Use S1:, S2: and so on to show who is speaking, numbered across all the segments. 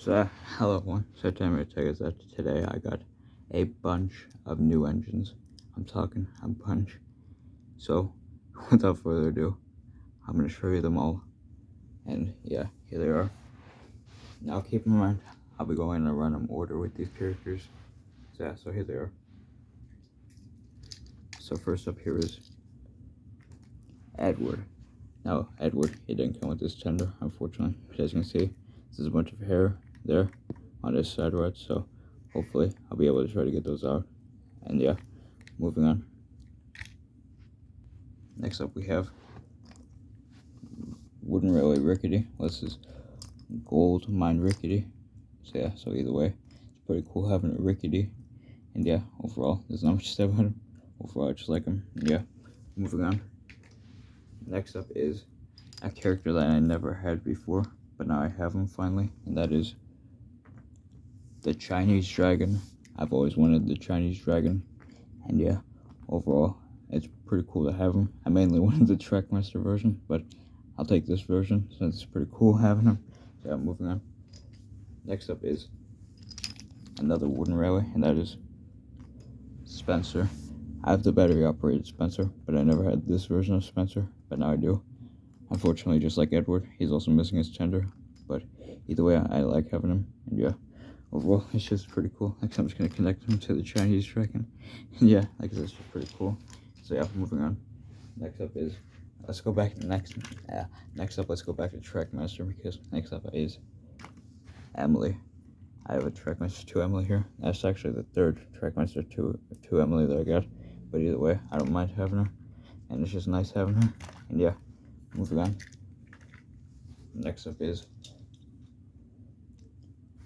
S1: So, hello everyone. So, time to tell you that today I got a bunch of new engines. I'm talking a bunch. So, without further ado, I'm going to show you them all. And yeah, here they are. Now, keep in mind, I'll be going in a random order with these characters. So, yeah, so here they are. So, first up here is Edward. Now, Edward, he didn't come with this tender, unfortunately. As you can see, there's a bunch of hair there on his side rods, so hopefully I'll be able to try to get those out. And yeah, moving on. Next up we have Wooden Railway Rickety. This is Gold Mine Rickety. So yeah, so either way, it's pretty cool having a Rickety. And yeah, overall, there's not much to say about him. Overall, I just like him. And yeah, moving on. Next up is a character that I never had before, but now I have him finally, and that is the Chinese Dragon. I've always wanted the Chinese Dragon, and yeah, overall, it's pretty cool to have him. I mainly wanted the Trackmaster version, but I'll take this version since it's pretty cool having him. So yeah, moving on. Next up is another wooden railway, and that is Spencer. I have the battery operated Spencer, but I never had this version of Spencer, but now I do. Unfortunately, just like Edward, he's also missing his tender, but either way, I like having him, and yeah, overall, it's just pretty cool. Like, I'm just going to connect him to the Chinese Dragon, and yeah, like, it's just pretty cool. So yeah, moving on. Next up is, let's go back, next up, let's go back to Trackmaster, because next up is Emily. I have a Trackmaster 2 Emily here. That's actually the third Trackmaster 2 Emily that I got, but either way, I don't mind having her, and it's just nice having her, and yeah, moving on. Next up is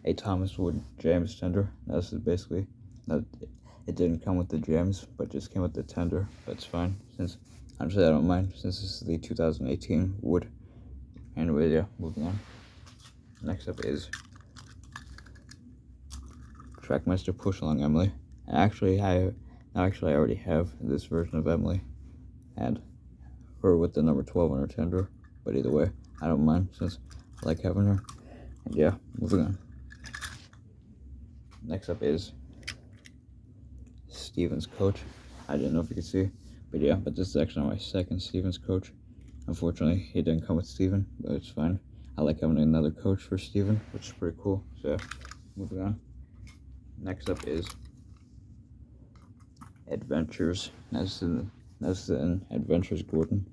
S1: a Thomas Wood James tender. This is basically, it didn't come with the gems, but just came with the tender. That's fine, since honestly I don't mind, since this is the 2018 Wood. Anyway, yeah, moving on. Next up is Trackmaster Push along Emily. And actually, I already have this version of Emily, and her with the number 12 on her tender. But either way, I don't mind, since I like having her. And yeah, moving on. Next up is Steven's coach. I didn't know if you could see, but yeah, but this is actually my second Steven's coach. Unfortunately, he didn't come with Steven, but it's fine. I like having another coach for Steven, which is pretty cool. So yeah, moving on. Next up is Adventures. That's in Adventures Gordon.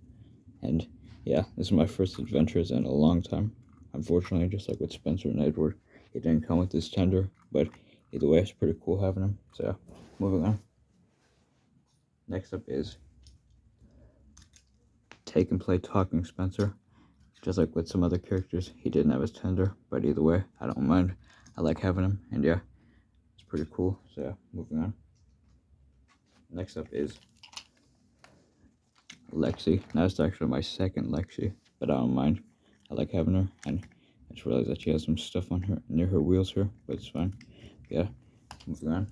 S1: And yeah, this is my first Adventures in a long time. Unfortunately, just like with Spencer and Edward, he didn't come with this tender, but either way, it's pretty cool having him. So yeah, moving on. Next up is Take and Play Talking Spencer. Just like with some other characters, he didn't have his tender, but either way, I don't mind. I like having him, and yeah, it's pretty cool. So yeah, moving on. Next up is Lexi. Now it's actually my second Lexi, but I don't mind. I like having her, and I just realized that she has some stuff on her near her wheels here, but it's fine. Yeah, moving on.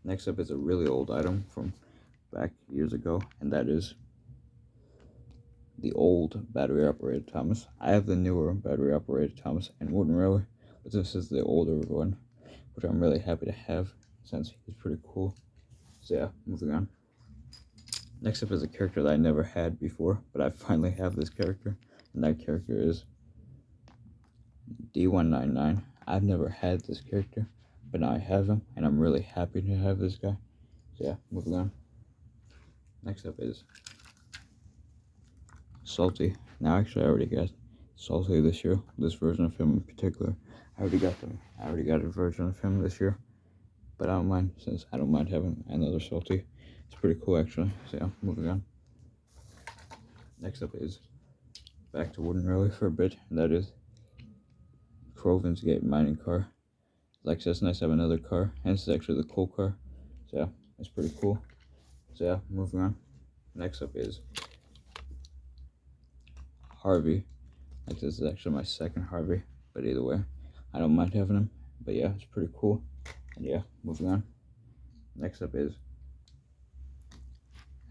S1: Next up is a really old item from back years ago, and that is the old battery operated Thomas. I have the newer battery operated Thomas and Wooden Railway, but this is the older one, which I'm really happy to have since he's pretty cool. So yeah, moving on. Next up is a character that I never had before, but I finally have this character, and that character is D199. I've never had this character, but now I have him, and I'm really happy to have this guy. So yeah, moving on. Next up is Salty. Now actually I already got Salty this year, this version of him in particular. I already got a version of him this year, but I don't mind, since I don't mind having another Salty. It's pretty cool actually. So yeah, moving on. Next up is back to Wooden Railway for a bit, and that is Croven's Gate mining car. Like, so it's nice to have another car, and this is actually the coal car. So yeah, it's pretty cool. So yeah, moving on. Next up is Harvey. Like, this is actually my second Harvey, but either way, I don't mind having him. But yeah, it's pretty cool. And yeah, moving on. Next up is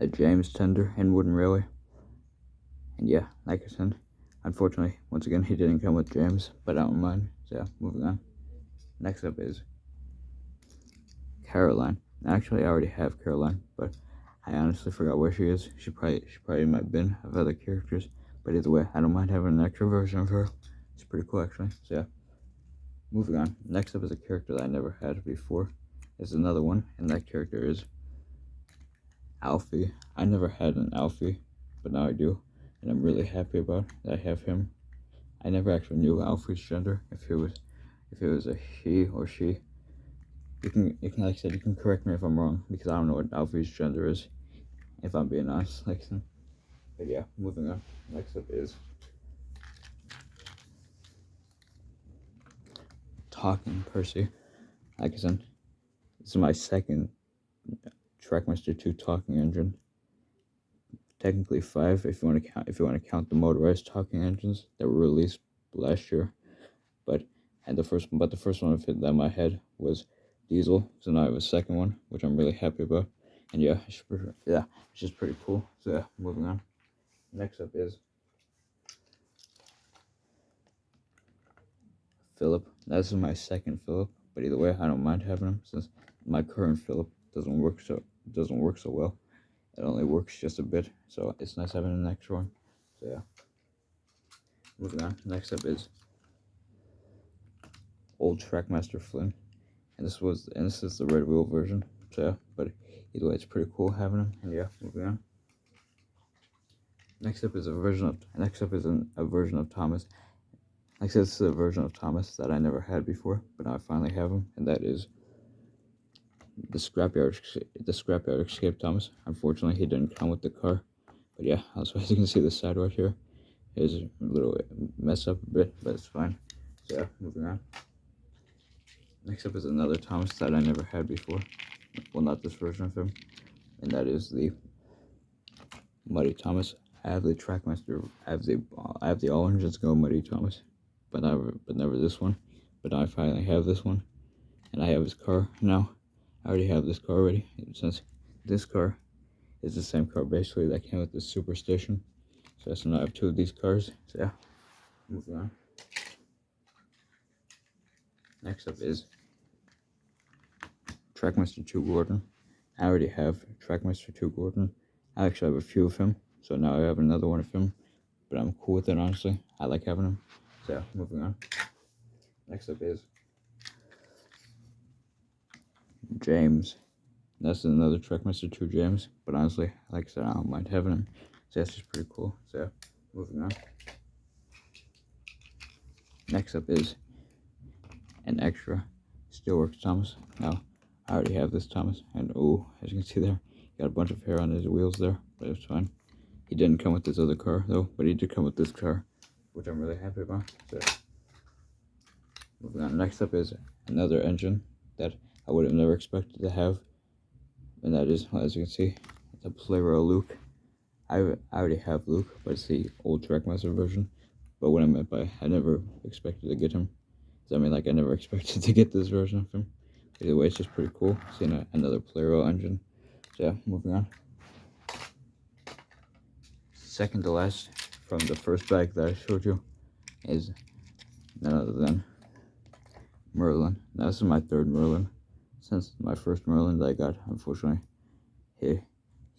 S1: a James tender and Wooden Railway. And yeah, like I said, Unfortunately, once again, he didn't come with James, but I don't mind. So yeah, moving on. Next up is Caroline. Actually, I already have Caroline, but I honestly forgot where she is. She probably in my bin of other characters. But either way, I don't mind having an extra version of her. It's pretty cool, actually. So yeah, moving on. Next up is a character that I never had before. There's another one, and that character is Alfie. I never had an Alfie, but now I do, and I'm really happy about that I have him. I never actually knew Alfie's gender, if it was a he or she. You can like I said, you can correct me if I'm wrong, because I don't know what Alfie's gender is, if I'm being honest. But yeah, moving on. Next up is Talking Percy. Like I said, this is my second Trackmaster 2 talking engine. Technically 5 if you want to count the motorized talking engines that were released last year. But the first one that my head was Diesel, so now I have a second one, which I'm really happy about. And yeah, it's just pretty cool. So yeah, moving on. Next up is Philip. This is my second Philip, but either way, I don't mind having him since my current Philip doesn't work so well. It only works just a bit, so it's nice having an extra one. So yeah, moving on. Next up is old Trackmaster Flynn, and this is the red wheel version. So yeah, but either way, it's pretty cool having him. And yeah, moving on. Next up is a version of Thomas. Like I said, this is a version of Thomas that I never had before, but now I finally have him, and that is the Scrapyard Escape Thomas. Unfortunately, he didn't come with the car, but yeah, as you can see, the side right here is a little messed up a bit, but it's fine. So yeah, moving on. Next up is another Thomas that I never had before. Well, not this version of him, and that is the Muddy Thomas. I have the Trackmaster. I have the All Engines Go Muddy Thomas, but never this one. But now I finally have this one, and I have his car now. I already have this car already, since this car is the same car basically that came with the Superstition. So now I have 2 of these cars. So yeah, moving on. Next up is Trackmaster 2 Gordon. I already have Trackmaster 2 Gordon. I actually have a few of him, so now I have another one of him. But I'm cool with it, honestly. I like having him. So yeah, moving on. Next up is James. That's another Trackmaster 2 James, but honestly, like I said, I don't mind having him. So that's just pretty cool. So yeah, moving on. Next up is an extra Steelworks Thomas. Now, I already have this Thomas, and as you can see there, he got a bunch of hair on his wheels there, but it's fine. He didn't come with this other car though, but he did come with this car, which I'm really happy about. So moving on. Next up is another engine that I would have never expected to have, and that is, as you can see, the Clarabel Luke. I already have Luke, but it's the old Trackmaster version. But what I meant by I never expected to get him, I never expected to get this version of him. Either way, it's just pretty cool seeing another Clarabel engine. So yeah, moving on. Second to last from the first bag that I showed you is none other than Merlin. Now this is my third Merlin. Since my first Merlin that I got, unfortunately, he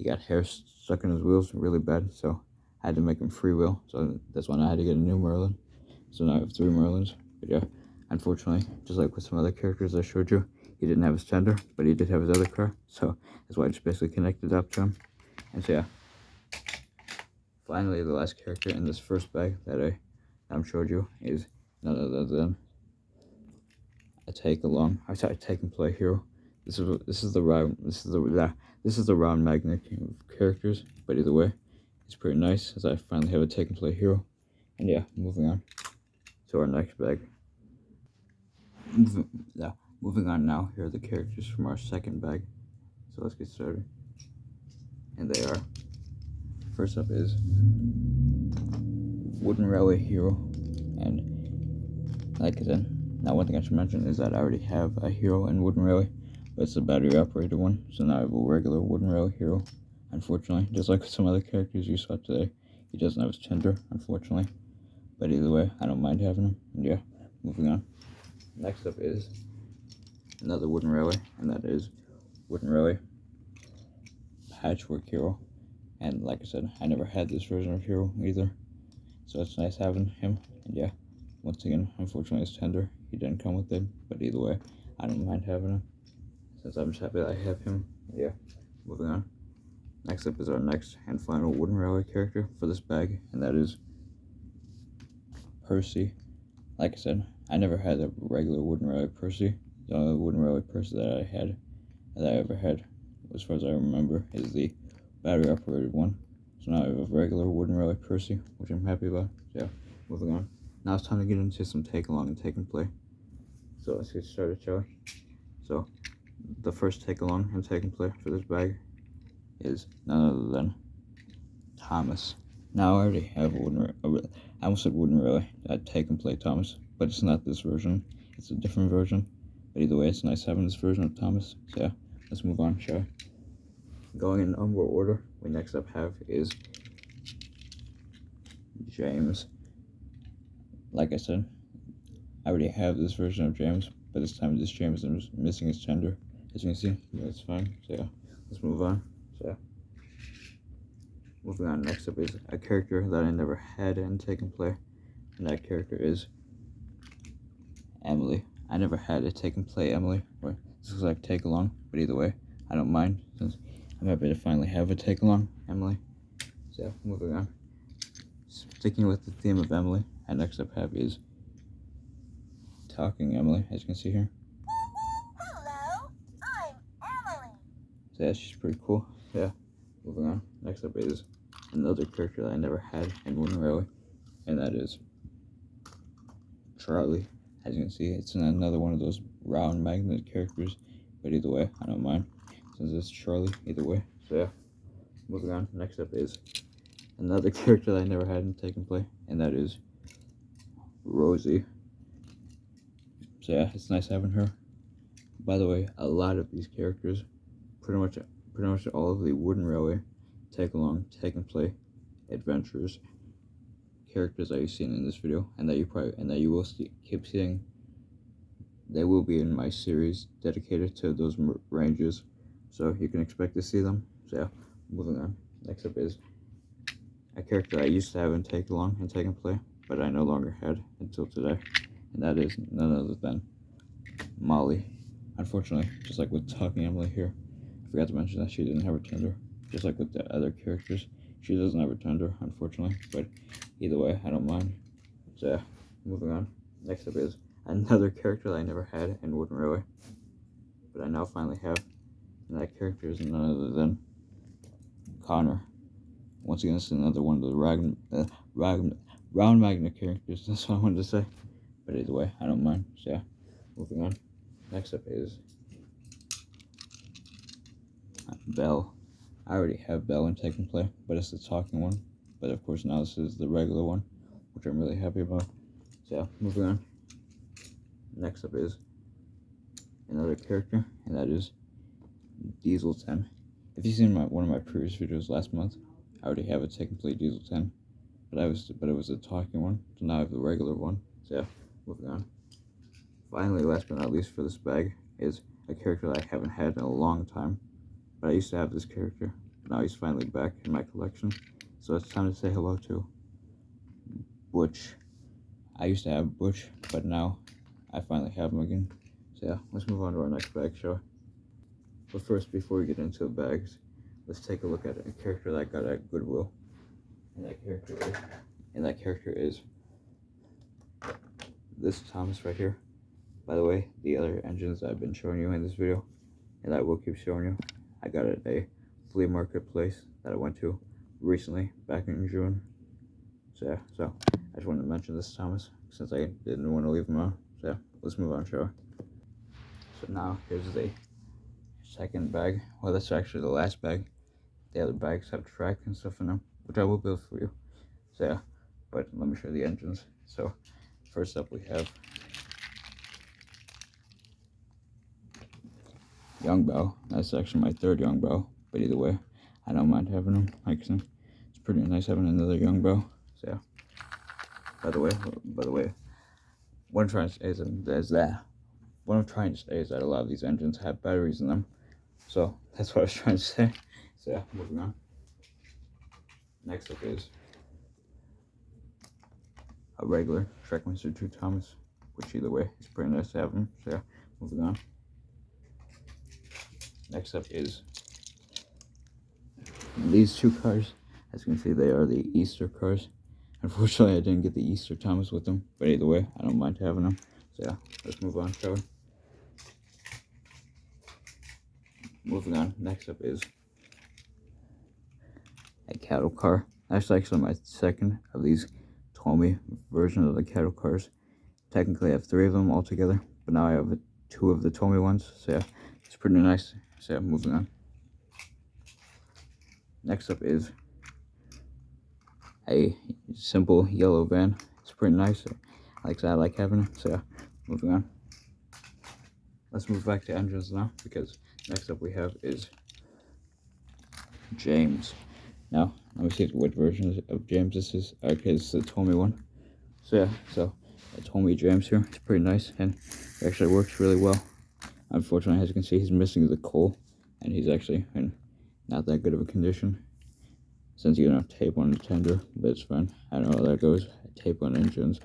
S1: got hair stuck in his wheels really bad, so I had to make him freewheel. So that's when I had to get a new Merlin. So now I have 3 Merlins. But yeah, unfortunately, just like with some other characters I showed you, he didn't have his tender, but he did have his other car. So that's why I just basically connected up to him. And so yeah, finally the last character in this first bag that I'm showed you is none other than a take and play hero. This is the round magnet of characters, but either way, it's pretty nice as I finally have a take and play hero. And yeah, moving on to our next bag. Moving on now, here are the characters from our second bag. So let's get started. And they are, first up is Wooden Railway Hero. And like I said, now one thing I should mention is that I already have a hero in Wooden Railway, but it's a battery operated one. So now I have a regular Wooden Railway hero. Unfortunately, just like with some other characters you saw today, he doesn't have his tender, unfortunately. But either way, I don't mind having them. And yeah, moving on. Next up is another wooden railway, and that is wooden railway Patchwork Hero. And like I said, I never had this version of Hero either, so it's nice having him. And yeah, once again, unfortunately it's tender. He didn't come with it, but either way, I don't mind having him, since I'm just happy that I have him. Yeah, moving on. Next up is our next and final wooden railway character for this bag, and that is Percy. Like I said, I never had a regular wooden railway Percy. The only wooden railway Percy that I ever had, as far as I remember, is the battery operated one. So now I have a regular wooden railway Percy, which I'm happy about. So yeah, moving on. Now it's time to get into some take along and take and play. So let's get started, shall we? So the first take along and take and play for this bag is none other than Thomas. Now I already have I almost said wooden railway. I'd take and play Thomas, but it's not this version. It's a different version. But either way, it's nice having this version of Thomas. So yeah, let's move on, shall we? Going in number order, we next up have is James. Like I said, I already have this version of James, but this time this James is missing his tender. As you can see, that's fine. So yeah, let's move on. So yeah. Moving on, next up is a character that I never had in Take and Play, and that character is Emily. I never had a Take and Play Emily, or this looks like Take Along, but either way, I don't mind, since I'm happy to finally have a Take Along Emily. So yeah, moving on. Sticking with the theme of Emily, I next up have is Talking Emily, as you can see here.
S2: Hello, I'm Emily.
S1: So yeah, she's pretty cool. Yeah, moving on. Next up is another character that I never had in Wooden Railway, and that is Charlie. As you can see, it's another one of those round magnet characters, but either way, I don't mind, since it's Charlie, either way. So yeah, moving on. Next up is another character that I never had in Take and Play, and that is Rosie. So yeah, it's nice having her. By the way, a lot of these characters, pretty much all of the Wooden Railway Take Along, Take and Play adventures characters that you've seen in this video, and that you will keep seeing, they will be in my series dedicated to those ranges, so you can expect to see them. So yeah, moving on. Next up is a character I used to have in Take Along and Take and Play, but I no longer had until today, and that is none other than Molly. Unfortunately, just like with Talking Emily here, I forgot to mention that she didn't have a tender. Just like with the other characters, she doesn't have a tender, unfortunately, but either way, I don't mind. So yeah, moving on. Next up is another character that I never had in Wooden Railway, but I now finally have, and that character is none other than Connor. Once again, this is another one of the round magnet characters, that's what I wanted to say, but either way, I don't mind. So yeah, moving on. Next up is Belle. I already have Belle in Take and Play, but it's the talking one. But of course now this is the regular one, which I'm really happy about. So yeah, moving on. Next up is another character, and that is Diesel 10. If you've seen one of my previous videos last month, I already have a Take and Play Diesel 10, but it was a talking one, so now I have the regular one. So yeah, moving on. Finally, last but not least for this bag is a character that I haven't had in a long time, but I used to have this character. Now he's finally back in my collection, so it's time to say hello to Butch. I used to have Butch, but now I finally have him again. So yeah, let's move on to our next bag show. But first, before we get into the bags, let's take a look at a character that I got at Goodwill. And that character is this Thomas right here. By the way, the other engines that I've been showing you in this video, and I will keep showing you, I got it at a flea marketplace that I went to recently, back in June. So yeah, I just wanted to mention this Thomas, since I didn't want to leave him out. So yeah, let's move on, shall we? So now, here's the second bag. Well, that's actually the last bag. The other bags have track and stuff in them, which I will build for you. So yeah, but let me show you the engines. So first up we have Young Bow. That's actually my third Young Bow, but either way, I don't mind having them. Like, it's pretty nice having another Young Bow. So yeah. By the way, what I'm trying to say is that what I'm trying to say is that a lot of these engines have batteries in them. So that's what I was trying to say. So yeah, moving on. Next up is a regular Trackmaster 2 Thomas, which either way is pretty nice to have them. So yeah, moving on. Next up is these two cars. As you can see, they are the Easter cars. Unfortunately, I didn't get the Easter Thomas with them, but either way, I don't mind having them. So yeah, let's move on, shall we? Moving on, next up is a cattle car. That's actually my second of these Tommy versions of the cattle cars. Technically, I have 3 of them altogether, but now I have 2 of the Tommy ones. So yeah, it's pretty nice. So yeah, moving on. Next up is a simple yellow van. It's pretty nice. I like having it. So yeah, moving on. Let's move back to engines now, because next up we have is James. Now, let me see what version of James this is. Okay, this is the Tommy one. So yeah, so a Tommy James here. It's pretty nice, and it actually works really well. Unfortunately, as you can see, he's missing the coal, and he's actually in not that good of a condition. Since you know, tape on the tender, but it's fine. I don't know how that goes. Tape on engines.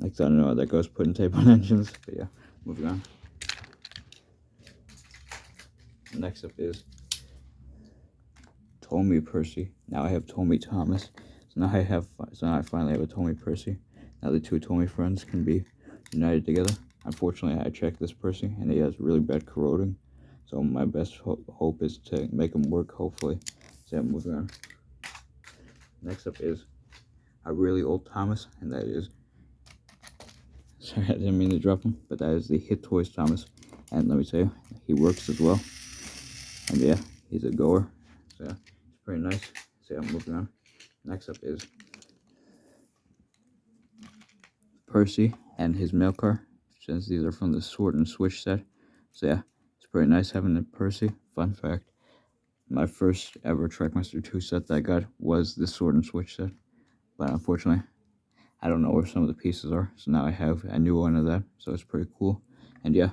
S1: I don't know how that goes, putting tape on engines. But yeah, moving on. Next up is Tommy Percy. Now I have Tommy Thomas. So now I finally have a Tommy Percy. Now the 2 Tommy friends can be united together. Unfortunately, I checked this Percy, and he has really bad corroding. So my best hope is to make him work, hopefully. So I'm moving on. Next up is a really old Thomas, and that is, sorry, I didn't mean to drop him, but that is the Hit Toys Thomas. And let me tell you, he works as well. And yeah, he's a goer. So yeah, it's pretty nice. So yeah, I'm moving on. Next up is Percy and his mail car, since these are from the Sword and Switch set. So yeah, it's pretty nice having a Percy. Fun fact, my first ever Trackmaster 2 set that I got was the Sword and Switch set. But unfortunately, I don't know where some of the pieces are. So now I have a new one of that. So it's pretty cool. And yeah,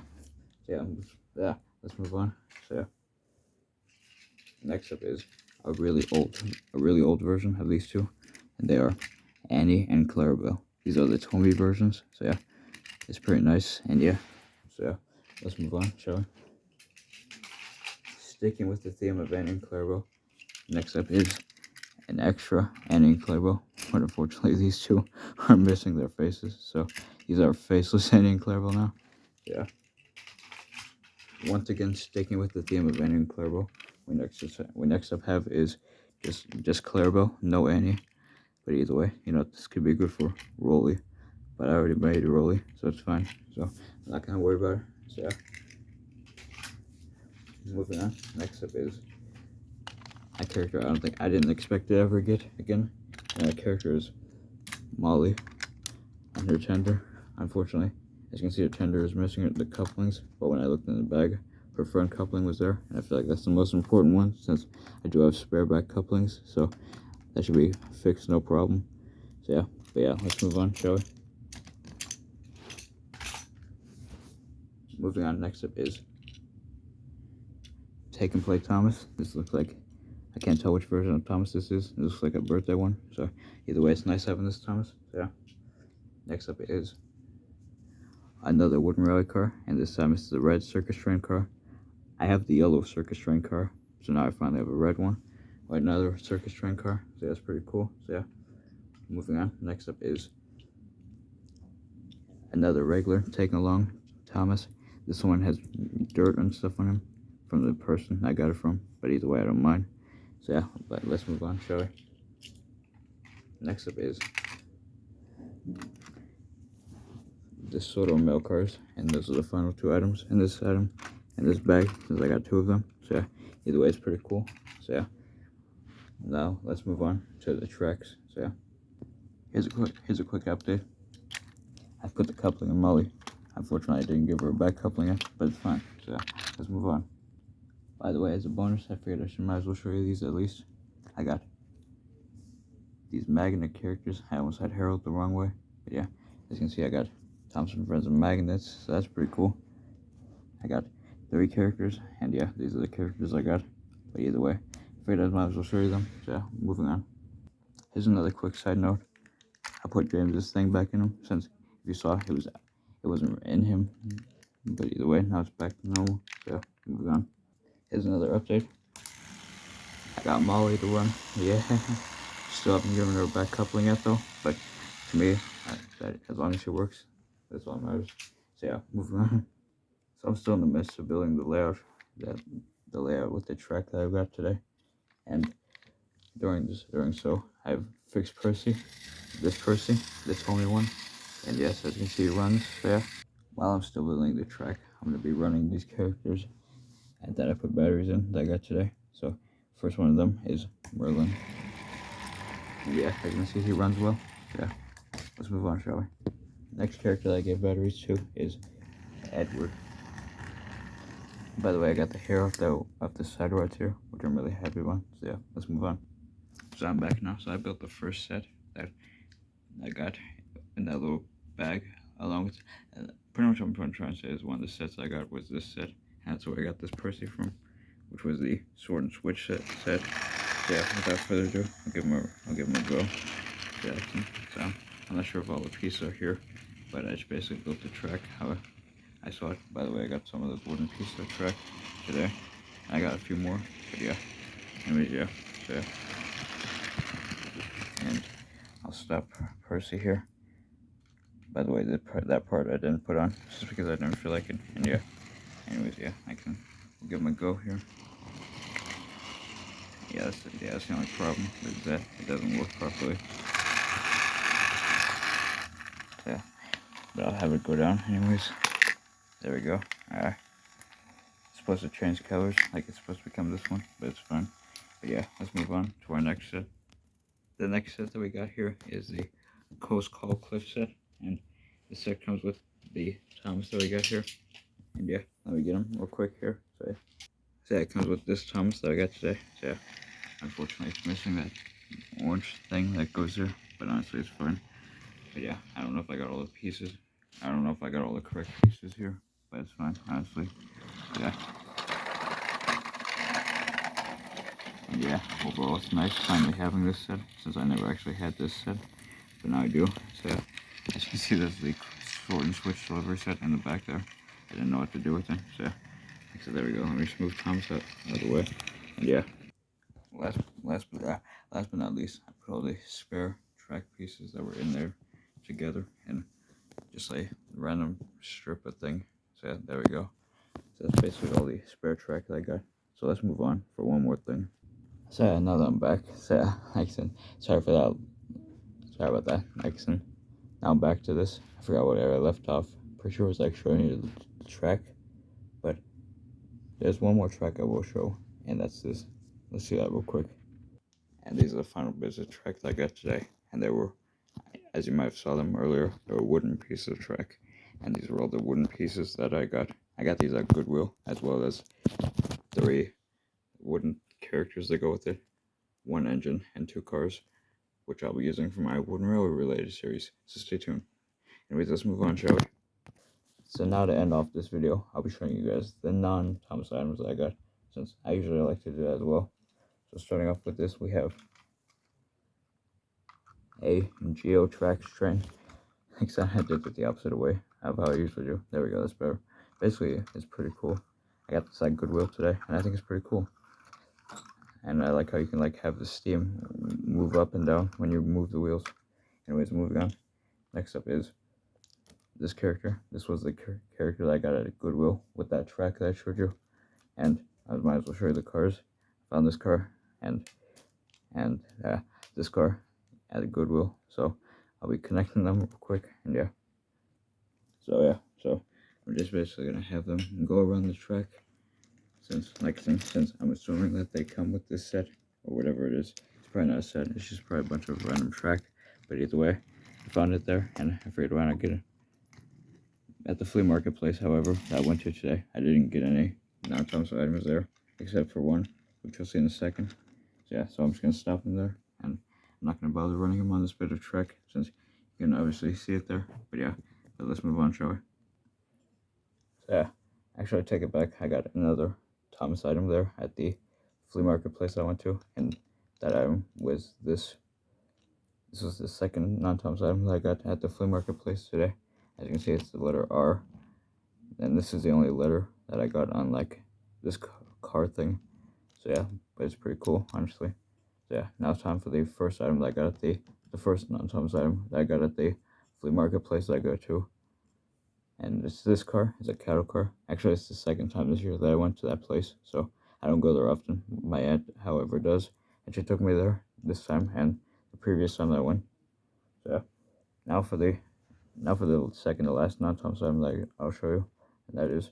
S1: let's move on. So yeah. Next up is a really old version of these 2. And they are Annie and Clarabel. These are the Tommy versions. So yeah, it's pretty nice. And yeah, so yeah, let's move on, shall we? Sticking with the theme of Annie and Clarabel, next up is an extra Annie and Clarabel, but unfortunately these 2 are missing their faces, so these are faceless Annie and Clarabel now. Yeah. Once again, sticking with the theme of Annie and Clarabel, we next up have is just Clarabel, no Annie. But either way, you know, this could be good for Rolly, but I already made Rolly, so it's fine. So I'm not gonna worry about it. So yeah. Moving on. Next up is a character I didn't expect to ever get again. And that character is Molly and her tender. Unfortunately, as you can see, her tender is missing the couplings, but when I looked in the bag, her front coupling was there, and I feel like that's the most important one since I do have spare back couplings, so that should be fixed, no problem. So yeah, but yeah, let's move on, shall we? Moving on, next up is Take and Play Thomas. This looks like, I can't tell which version of Thomas this is. It looks like a birthday one. So either way, it's nice having this Thomas. So yeah. Next up is another wooden rally car, and this time it's the red Circus Train car. I have the yellow Circus Train car, so now I finally have a red one. Or another Circus Train car. So that's pretty cool. So yeah. Moving on. Next up is another regular Taking Along Thomas. This one has dirt and stuff on him from the person I got it from, but either way I don't mind. So yeah, but let's move on, shall we? Next up is the Soto mail cars, and those are the final 2 items in this item, in this bag, since I got 2 of them. So yeah, either way it's pretty cool. So yeah, now let's move on to the tracks. So yeah, here's a quick update. I put the coupling in Molly. Unfortunately, I didn't give her a back coupling yet, but it's fine. So yeah, let's move on. By the way, as a bonus, I figured might as well show you these at least. I got these magnet characters. I almost had Harold the wrong way, but yeah, as you can see, I got Thompson Friends and Magnets, so that's pretty cool. I got 3 characters, and yeah, these are the characters I got. But either way, I figured I might as well show you them. So yeah, moving on. Here's another quick side note. I put James's thing back in him, since if you saw it wasn't in him. But either way, now it's back to normal. So moving on. Here's another update. I got Molly to run. Yeah, still haven't given her a back coupling yet though. But to me, as long as she works, that's all that matters. So yeah, moving on. So I'm still in the midst of building the layout with the track that I got today. And during so I've fixed Percy, this only one. And yes, as you can see, it runs. So yeah, while I'm still building the track, I'm gonna be running these characters and that I put batteries in that I got today. So first one of them is Merlin. Yeah, as you can see, he runs well. Yeah, let's move on, shall we? Next character that I gave batteries to is Edward. By the way, I got the hair off the side rods here, which I'm really happy about. So yeah, let's move on. So I'm back now. So I built the first set that I got in that little bag, along with pretty much what I'm trying to say is one of the sets I got was this set, and that's where I got this Percy from, which was the sword and switch set. So yeah, without further ado, I'll give him a go. Yeah, so I'm not sure if all the pieces are here, but I just basically built the track how I saw it. By the way, I got some of those wooden pieces of track today. I got a few more, but yeah. Anyways, yeah. So, and I'll stop Percy here. By the way, that part I didn't put on just because I didn't feel like it. And yeah. Anyways, yeah, I can give him a go here. Yeah, that's the only problem is that it doesn't work properly. Yeah, but I'll have it go down anyways. There we go. It's supposed to change colors, like it's supposed to become this one, but it's fine. But yeah, let's move on to our next set. The next set that we got here is the Coast Call Cliff set, and the set comes with the Thomas that we got here. And yeah, let me get him real quick here. So yeah, it comes with this Thomas that I got today. So yeah, unfortunately it's missing that orange thing that goes there, but honestly it's fine. But yeah, I don't know if I got all the pieces. I don't know if I got all the correct pieces here, but it's fine, honestly. Yeah. And yeah, overall it's nice finally having this set, since I never actually had this set, but now I do. So yeah, as you can see, there's the sword and switch delivery set in the back there. I didn't know what to do with it, so yeah. So there we go. Let me just move Thomas out of the way. And yeah, last but not least, I put all the spare track pieces that were in there together and just a random strip of thing. So yeah, there we go. So that's basically all the spare track that I got. So let's move on for one more thing. So yeah, now that I'm back, so yeah, like I said, sorry about that, like I said, now I'm back to this. I forgot what area I left off. Pretty sure it was like showing you the track, but there's one more track I will show, and that's this. Let's see that real quick. And these are the final bits of track that I got today, and they were, as you might have saw them earlier, they were wooden pieces of track, and these are all the wooden pieces that I got. I got these at Goodwill, as well as 3 wooden characters that go with it, 1 engine, and 2 cars, which I'll be using for my wooden railway related series, so stay tuned. Anyways, let's move on, shall we? So now to end off this video, I'll be showing you guys the non-Thomas items that I got, since I usually like to do that as well. So starting off with this, we have a Trackmaster Train. Except I did it the opposite way of how I usually do. There we go, that's better. Basically, it's pretty cool. I got this at Goodwill today, and I think it's pretty cool. And I like how you can like have the steam move up and down when you move the wheels. Anyways, moving on. Next up is this character. This was the character that I got at Goodwill with that track that I showed you. And I might as well show you the cars. I found this car and this car at Goodwill. So I'll be connecting them real quick, and yeah. So we're just basically gonna have them go around the track. Since I'm assuming that they come with this set or whatever it is. It's probably not a set. It's just probably a bunch of random track. But either way, I found it there, and I figured why not get it at the flea marketplace. However, that I went to today, I didn't get any non-Thomas items there, except for one, which you'll see in a second. So yeah, so I'm just gonna stop them there, and I'm not going to bother running him on this bit of track since you can obviously see it there. But yeah, but let's move on, shall we? So yeah, actually I take it back. I got another Thomas item there at the flea market place I went to, and that item was this. This was the second non-Thomas item that I got at the flea market place today. As you can see, it's the letter R, and this is the only letter that I got on like this car thing. So yeah, but it's pretty cool, honestly. So yeah, now it's time for the first item that I got at the first non-Thomas item that I got at the flea market place that I go to. And it's this car. It's a cattle car. Actually, it's the second time this year that I went to that place, so I don't go there often. My aunt, however, does, and she took me there this time and the previous time that I went. So yeah, now for the second to last non-Thomas item that I'll show you, and that is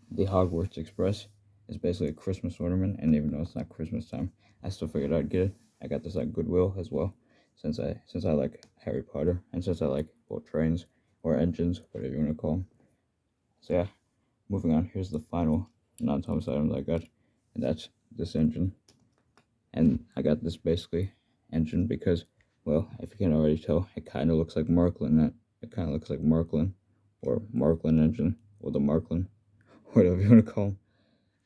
S1: the Hogwarts Express. It's basically a Christmas ornament, and even though it's not Christmas time, I still figured I'd get it. I got this at Goodwill as well, since I like Harry Potter, and since I like trains or engines, whatever you want to call them. So yeah, moving on. Here's the final non-Thomas item that I got, and that's this engine. And I got this basically engine because, well, if you can already tell, it kind of looks like Marklin. It kind of looks like Marklin, or Marklin engine, or the Marklin, whatever you want to call him.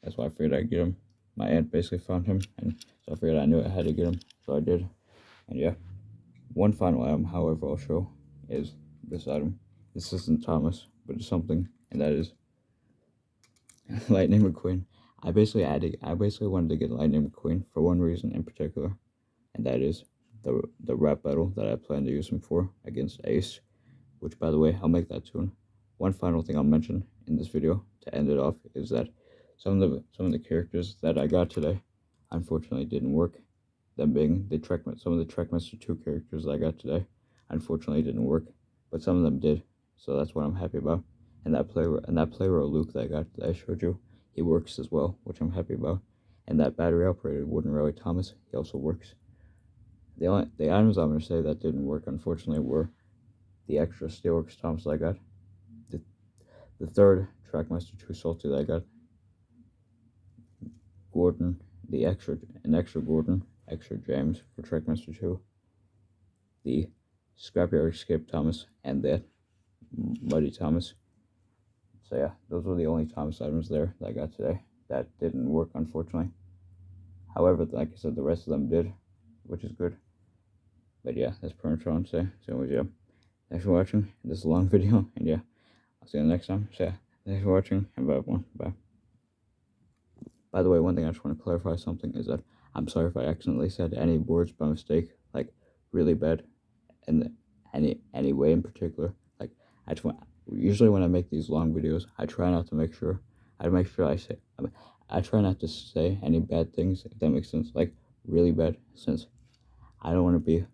S1: That's why I figured I'd get him. My aunt basically found him, and so I figured I knew I had to get him, so I did. And yeah, one final item, however, I'll show is this item. This isn't Thomas, but it's something, and that is Lightning McQueen. I basically wanted to get Lightning McQueen for one reason in particular, and that is the rap battle that I plan to use him for against Ace, which, by the way, I'll make that soon. One final thing I'll mention in this video to end it off is that some of the characters that I got today, unfortunately, didn't work. Them being some of the Trackmaster 2 characters that I got today, unfortunately, didn't work, but some of them did. So that's what I'm happy about. And that player Luke that I showed you, he works as well, which I'm happy about. And that battery operated wooden railway Thomas, he also works. The items I'm gonna say that didn't work, unfortunately, were the extra Steelworks Thomas that I got, the third Trackmaster 2 Salty that I got, Gordon, an extra Gordon, extra James for Trackmaster 2, the Scrappy Escape Thomas, and that Muddy Thomas. So yeah, those were the only Thomas items there that I got today that didn't work, unfortunately. However, like I said, the rest of them did, which is good. But yeah, that's pretty much all I'm saying. So anyways, yeah, thanks for watching. This is a long video, and yeah, I'll see you next time. So yeah, thanks for watching, and bye everyone. Bye. By the way, one thing I just want to clarify something is that I'm sorry if I accidentally said any words by mistake, like really bad, in any way in particular. Like usually when I make these long videos, I try not to make sure. I try not to say any bad things, if that makes sense. Like really bad, since I don't want to be.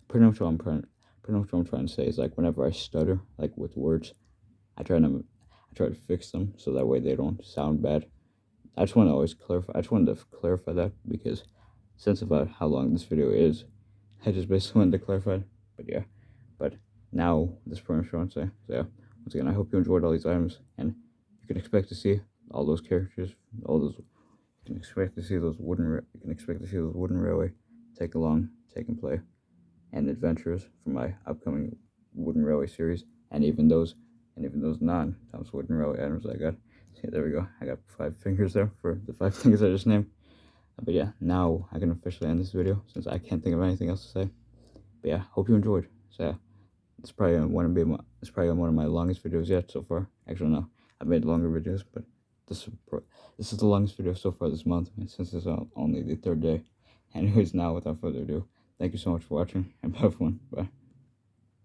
S1: Pretty much what I'm trying to say is, like, whenever I stutter, like with words, I try to fix them so that way they don't sound bad. I just wanted to clarify that because since about how long this video is, I just basically wanted to clarify it. But yeah, but now this is pretty much what I'm saying. So yeah, once again, I hope you enjoyed all these items, and you can expect to see all those characters, you can expect to see those wooden railway take and play, and adventures from my upcoming wooden railway series, and even those non-Thomas wooden railway items I got. See, there we go. I got 5 fingers there for the 5 things I just named. But yeah, now I can officially end this video since I can't think of anything else to say. But yeah, hope you enjoyed. So yeah, it's probably one of my longest videos yet so far. Actually, no, I've made longer videos, but this is the longest video so far this month, and since it's only the 3rd day. Anyways, now without further ado, thank you so much for watching, and bye everyone. Bye.